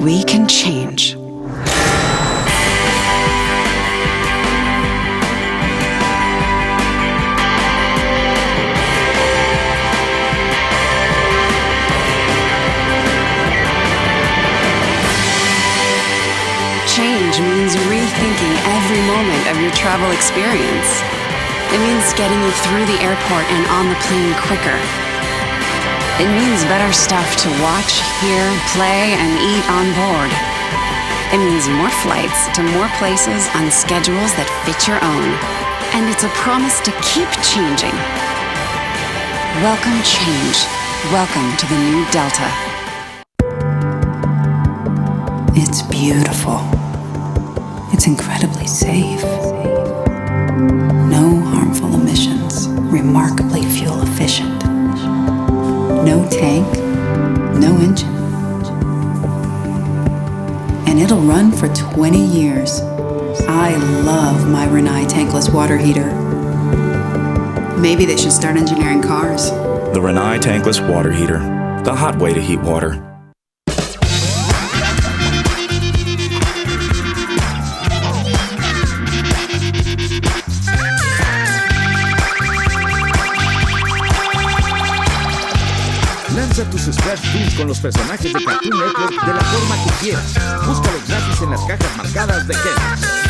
we can change. Change means rethinking every moment of your travel experience. It means getting you through the airport and on the plane quicker. It means better stuff to watch, hear, play, and eat on board. It means more flights to more places on schedules that fit your own. And it's a promise to keep changing. Welcome change. Welcome to the new Delta. It's beautiful. It's incredibly safe. No harmful emissions, remarkably fuel efficient. No tank, no engine. And it'll run for 20 years. I love my Rinnai Tankless water heater. Maybe they should start engineering cars. The Rinnai Tankless water heater, the hot way to heat water. Lanza tus Splash Toons con los personajes de Cartoon Network de la forma que quieras. Búscalos gratis en las cajas marcadas de Kellogg's.